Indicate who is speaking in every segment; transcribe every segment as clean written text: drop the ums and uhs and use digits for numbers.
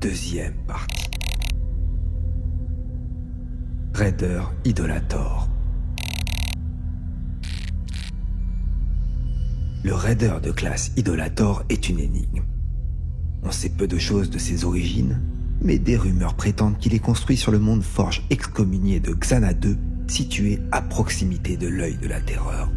Speaker 1: deuxième partie. Raider Idolator. Le Raider de classe Idolator est une énigme. On sait peu de choses de ses origines, mais des rumeurs prétendent qu'il est construit sur le monde forge excommunié de Xana II, situé à proximité de l'œil de la terreur.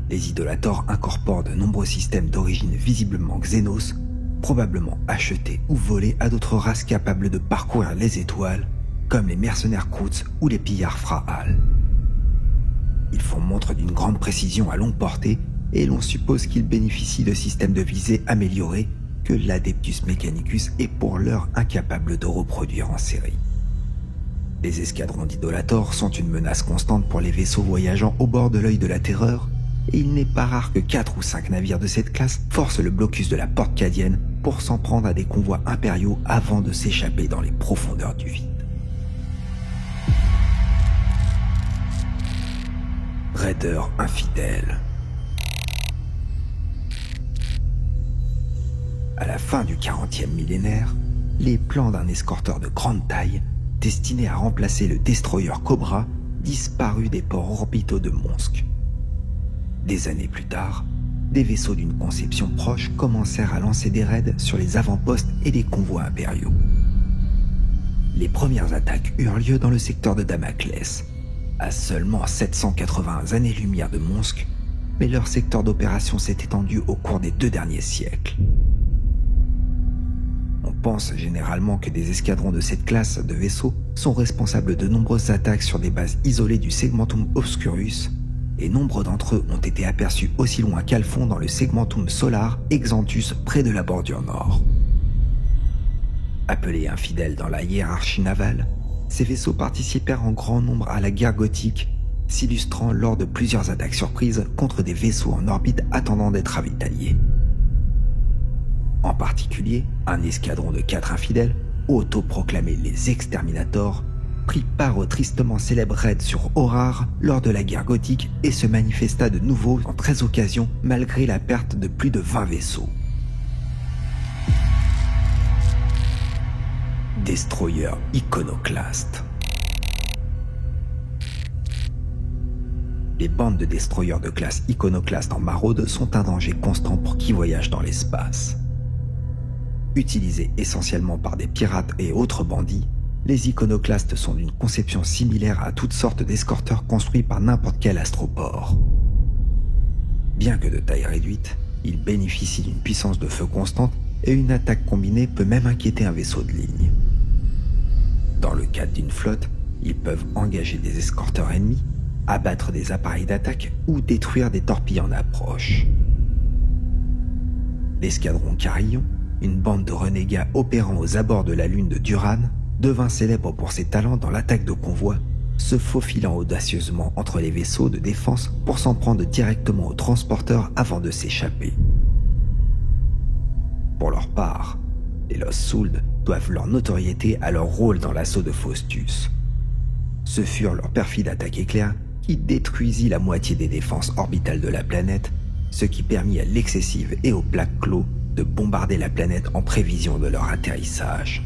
Speaker 1: Les Idolators incorporent de nombreux systèmes d'origine visiblement Xénos, probablement achetés ou volés à d'autres races capables de parcourir les étoiles, comme les mercenaires Kroots ou les pillards Frahal. Ils font montre d'une grande précision à longue portée et l'on suppose qu'ils bénéficient de systèmes de visée améliorés que l'Adeptus Mechanicus est pour l'heure incapable de reproduire en série. Les escadrons d'Idolators sont une menace constante pour les vaisseaux voyageant au bord de l'œil de la terreur, et il n'est pas rare que 4 ou 5 navires de cette classe forcent le blocus de la porte cadienne pour s'en prendre à des convois impériaux avant de s'échapper dans les profondeurs du vide. Raider infidèle. À la fin du 40e millénaire, les plans d'un escorteur de grande taille, destiné à remplacer le destroyer Cobra, disparut des ports orbitaux de Monsk. Des années plus tard, des vaisseaux d'une conception proche commencèrent à lancer des raids sur les avant-postes et les convois impériaux. Les premières attaques eurent lieu dans le secteur de Damoclès, à seulement 780 années-lumière de Monsk, mais leur secteur d'opération s'est étendu au cours des 2 derniers siècles. On pense généralement que des escadrons de cette classe de vaisseaux sont responsables de nombreuses attaques sur des bases isolées du Segmentum Obscurus, et nombre d'entre eux ont été aperçus aussi loin qu'Alphon dans le Segmentum Solar Exantus près de la bordure nord. Appelés infidèles dans la hiérarchie navale, ces vaisseaux participèrent en grand nombre à la guerre gothique, s'illustrant lors de plusieurs attaques surprises contre des vaisseaux en orbite attendant d'être ravitaillés. En particulier, un escadron de 4 infidèles, autoproclamés les Exterminators, prit part au tristement célèbre raid sur Horar lors de la guerre gothique et se manifesta de nouveau en 13 occasions malgré la perte de plus de 20 vaisseaux. Destroyer Iconoclast. Les bandes de destroyers de classe Iconoclast en maraude sont un danger constant pour qui voyage dans l'espace. Utilisés essentiellement par des pirates et autres bandits, les iconoclastes sont d'une conception similaire à toutes sortes d'escorteurs construits par n'importe quel astroport. Bien que de taille réduite, ils bénéficient d'une puissance de feu constante et une attaque combinée peut même inquiéter un vaisseau de ligne. Dans le cadre d'une flotte, ils peuvent engager des escorteurs ennemis, abattre des appareils d'attaque ou détruire des torpilles en approche. L'escadron Carillon, une bande de renégats opérant aux abords de la lune de Duran, devint célèbre pour ses talents dans l'attaque de convoi, se faufilant audacieusement entre les vaisseaux de défense pour s'en prendre directement aux transporteurs avant de s'échapper. Pour leur part, les Lost Souls doivent leur notoriété à leur rôle dans l'assaut de Faustus. Ce furent leur perfide attaque éclair qui détruisit la moitié des défenses orbitales de la planète, ce qui permit à l'excessive et au Black Claw de bombarder la planète en prévision de leur atterrissage.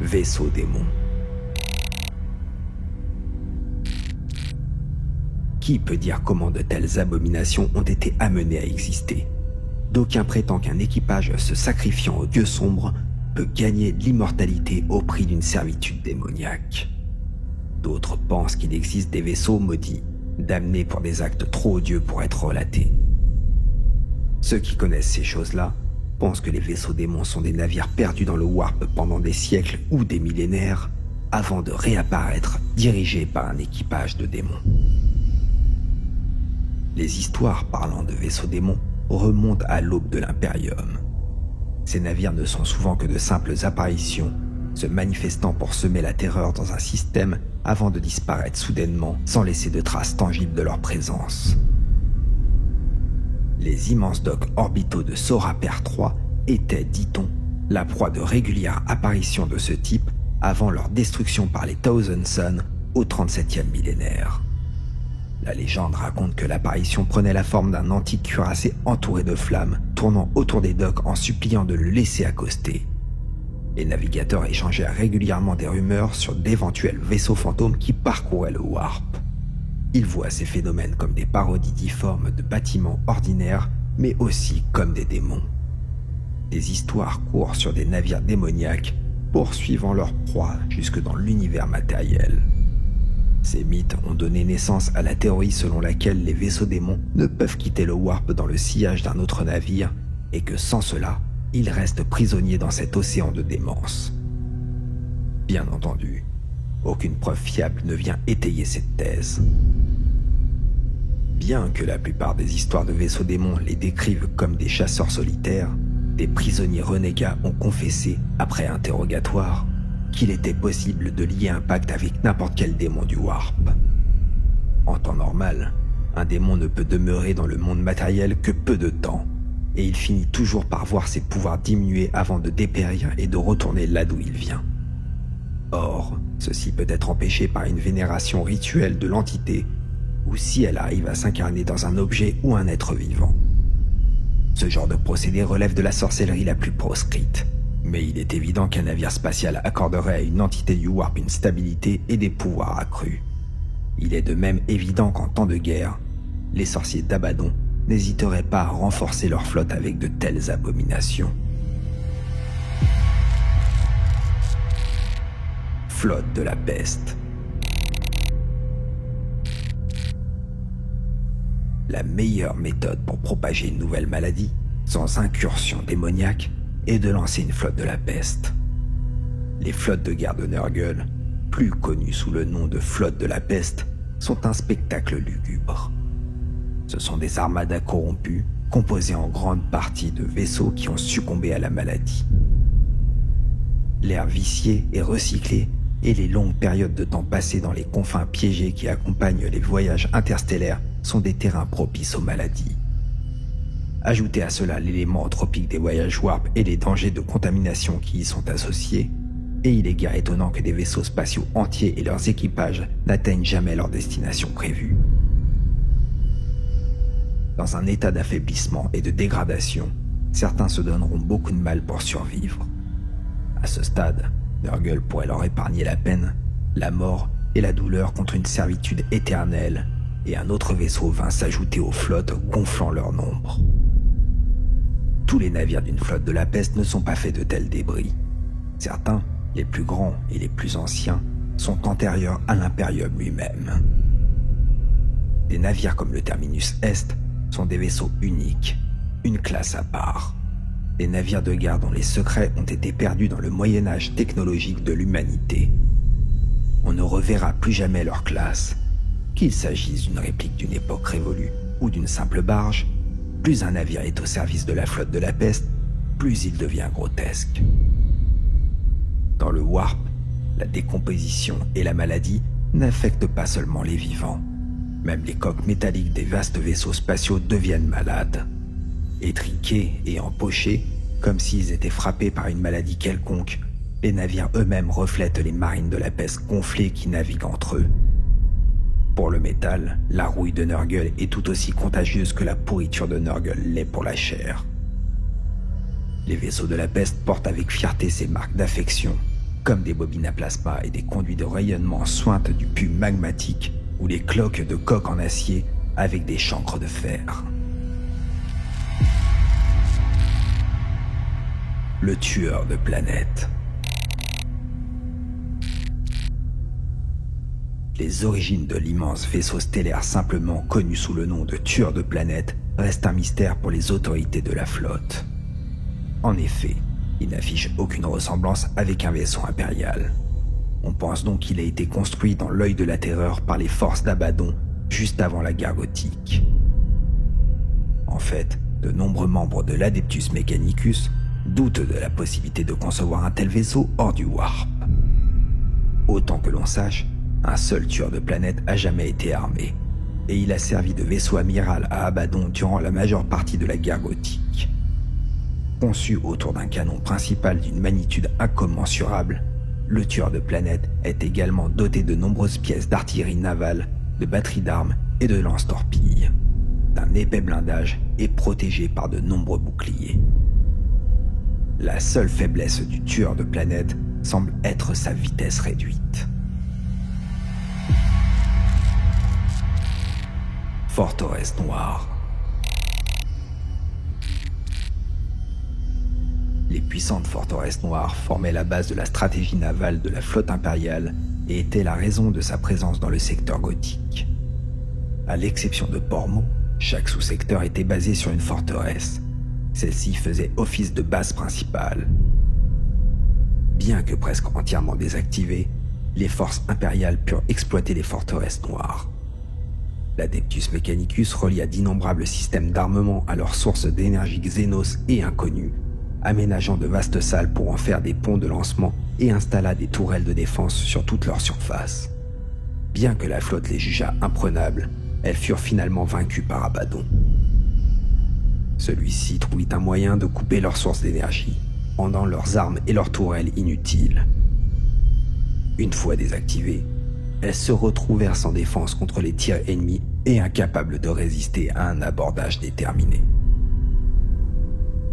Speaker 1: Vaisseau démon. Qui peut dire comment de telles abominations ont été amenées à exister? D'aucuns prétendent qu'un équipage se sacrifiant aux dieux sombres peut gagner l'immortalité au prix d'une servitude démoniaque. D'autres pensent qu'il existe des vaisseaux maudits, damnés pour des actes trop odieux pour être relatés. Ceux qui connaissent ces choses-là pensent que les vaisseaux démons sont des navires perdus dans le warp pendant des siècles ou des millénaires, avant de réapparaître dirigés par un équipage de démons. Les histoires parlant de vaisseaux démons remontent à l'aube de l'Imperium. Ces navires ne sont souvent que de simples apparitions, se manifestant pour semer la terreur dans un système avant de disparaître soudainement sans laisser de traces tangibles de leur présence. Les immenses docks orbitaux de Soraper 3 étaient, dit-on, la proie de régulières apparitions de ce type avant leur destruction par les Thousand Sons au 37e millénaire. La légende raconte que l'apparition prenait la forme d'un antique cuirassé entouré de flammes, tournant autour des docks en suppliant de le laisser accoster. Les navigateurs échangeaient régulièrement des rumeurs sur d'éventuels vaisseaux fantômes qui parcouraient le Warp. Ils voient ces phénomènes comme des parodies difformes de bâtiments ordinaires, mais aussi comme des démons. Des histoires courent sur des navires démoniaques, poursuivant leur proie jusque dans l'univers matériel. Ces mythes ont donné naissance à la théorie selon laquelle les vaisseaux démons ne peuvent quitter le Warp dans le sillage d'un autre navire et que sans cela, ils restent prisonniers dans cet océan de démence. Bien entendu, aucune preuve fiable ne vient étayer cette thèse. Bien que la plupart des histoires de vaisseaux démons les décrivent comme des chasseurs solitaires, des prisonniers renégats ont confessé, après interrogatoire, qu'il était possible de lier un pacte avec n'importe quel démon du Warp. En temps normal, un démon ne peut demeurer dans le monde matériel que peu de temps, et il finit toujours par voir ses pouvoirs diminuer avant de dépérir et de retourner là d'où il vient. Or, ceci peut être empêché par une vénération rituelle de l'entité, ou si elle arrive à s'incarner dans un objet ou un être vivant. Ce genre de procédé relève de la sorcellerie la plus proscrite, mais il est évident qu'un navire spatial accorderait à une entité du Warp une stabilité et des pouvoirs accrus. Il est de même évident qu'en temps de guerre, les sorciers d'Abaddon n'hésiteraient pas à renforcer leur flotte avec de telles abominations. Flotte de la peste. La meilleure méthode pour propager une nouvelle maladie, sans incursion démoniaque, est de lancer une flotte de la peste. Les flottes de guerre de Nurgle, plus connues sous le nom de flotte de la peste, sont un spectacle lugubre. Ce sont des armadas corrompues, composées en grande partie de vaisseaux qui ont succombé à la maladie. L'air vicié et recyclé et les longues périodes de temps passées dans les confins piégés qui accompagnent les voyages interstellaires sont des terrains propices aux maladies. Ajoutez à cela l'élément anthropique des voyages Warp et les dangers de contamination qui y sont associés, et il est guère étonnant que des vaisseaux spatiaux entiers et leurs équipages n'atteignent jamais leur destination prévue. Dans un état d'affaiblissement et de dégradation, certains se donneront beaucoup de mal pour survivre. À ce stade, Nurgle pourrait leur épargner la peine, la mort et la douleur contre une servitude éternelle, et un autre vaisseau vint s'ajouter aux flottes gonflant leur nombre. Tous les navires d'une flotte de la peste ne sont pas faits de tels débris. Certains, les plus grands et les plus anciens, sont antérieurs à l'Imperium lui-même. Des navires comme le Terminus Est sont des vaisseaux uniques, une classe à part. Des navires de guerre dont les secrets ont été perdus dans le Moyen-Âge technologique de l'humanité. On ne reverra plus jamais leur classe. Qu'il s'agisse d'une réplique d'une époque révolue ou d'une simple barge, plus un navire est au service de la flotte de la peste, plus il devient grotesque. Dans le Warp, la décomposition et la maladie n'affectent pas seulement les vivants. Même les coques métalliques des vastes vaisseaux spatiaux deviennent malades. Étriqués et empochés, comme s'ils étaient frappés par une maladie quelconque, les navires eux-mêmes reflètent les marines de la peste gonflées qui naviguent entre eux. Pour le métal, la rouille de Nurgle est tout aussi contagieuse que la pourriture de Nurgle l'est pour la chair. Les vaisseaux de la peste portent avec fierté ces marques d'affection, comme des bobines à plasma et des conduits de rayonnement suintent du pu magmatique ou les cloques de coque en acier avec des chancres de fer. Le tueur de planètes. Les origines de l'immense vaisseau stellaire simplement connu sous le nom de tueur de planètes restent un mystère pour les autorités de la flotte. En effet, il n'affiche aucune ressemblance avec un vaisseau impérial. On pense donc qu'il a été construit dans l'œil de la terreur par les forces d'Abaddon juste avant la guerre gothique. En fait, de nombreux membres de l'Adeptus Mechanicus doutent de la possibilité de concevoir un tel vaisseau hors du Warp. Autant que l'on sache, un seul tueur de planète a jamais été armé, et il a servi de vaisseau amiral à Abaddon durant la majeure partie de la guerre gothique. Conçu autour d'un canon principal d'une magnitude incommensurable, le tueur de planète est également doté de nombreuses pièces d'artillerie navale, de batteries d'armes et de lance-torpilles. D'un d'un épais blindage et protégé par de nombreux boucliers. La seule faiblesse du tueur de planètes semble être sa vitesse réduite. Forteresse Noire. Les puissantes forteresses noires formaient la base de la stratégie navale de la flotte impériale et étaient la raison de sa présence dans le secteur gothique. À l'exception de Pormo, chaque sous-secteur était basé sur une forteresse. Celle-ci faisait office de base principale. Bien que presque entièrement désactivées, les forces impériales purent exploiter les forteresses noires. L'Adeptus Mechanicus relia d'innombrables systèmes d'armement à leurs sources d'énergie Xénos et inconnues, aménageant de vastes salles pour en faire des ponts de lancement et installa des tourelles de défense sur toute leur surface. Bien que la flotte les jugeât imprenables, elles furent finalement vaincues par Abaddon. Celui-ci trouvit un moyen de couper leurs sources d'énergie, rendant leurs armes et leurs tourelles inutiles. Une fois désactivées, elles se retrouvèrent sans défense contre les tirs ennemis et incapables de résister à un abordage déterminé.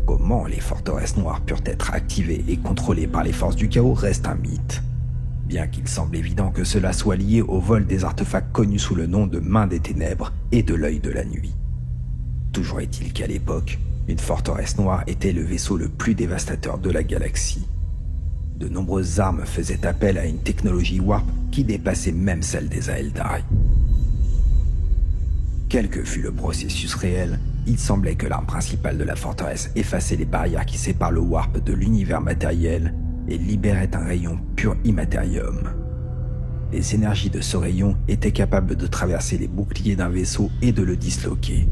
Speaker 1: Comment les forteresses noires purent être activées et contrôlées par les forces du chaos reste un mythe, bien qu'il semble évident que cela soit lié au vol des artefacts connus sous le nom de Main des Ténèbres et de l'Œil de la Nuit. Toujours est-il qu'à l'époque, une forteresse noire était le vaisseau le plus dévastateur de la galaxie. De nombreuses armes faisaient appel à une technologie warp qui dépassait même celle des Aeldari. Quel que fût le processus réel, il semblait que l'arme principale de la forteresse effaçait les barrières qui séparent le warp de l'univers matériel et libérait un rayon pur immatérium. Les énergies de ce rayon étaient capables de traverser les boucliers d'un vaisseau et de le disloquer.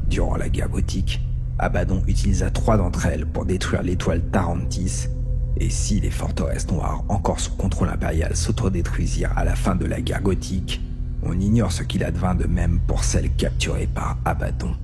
Speaker 1: Durant la guerre gothique, Abaddon utilisa 3 d'entre elles pour détruire l'étoile Tarantis, et si les forteresses noires encore sous contrôle impérial s'autodétruisirent à la fin de la guerre gothique, on ignore ce qu'il advint de même pour celles capturées par Abaddon.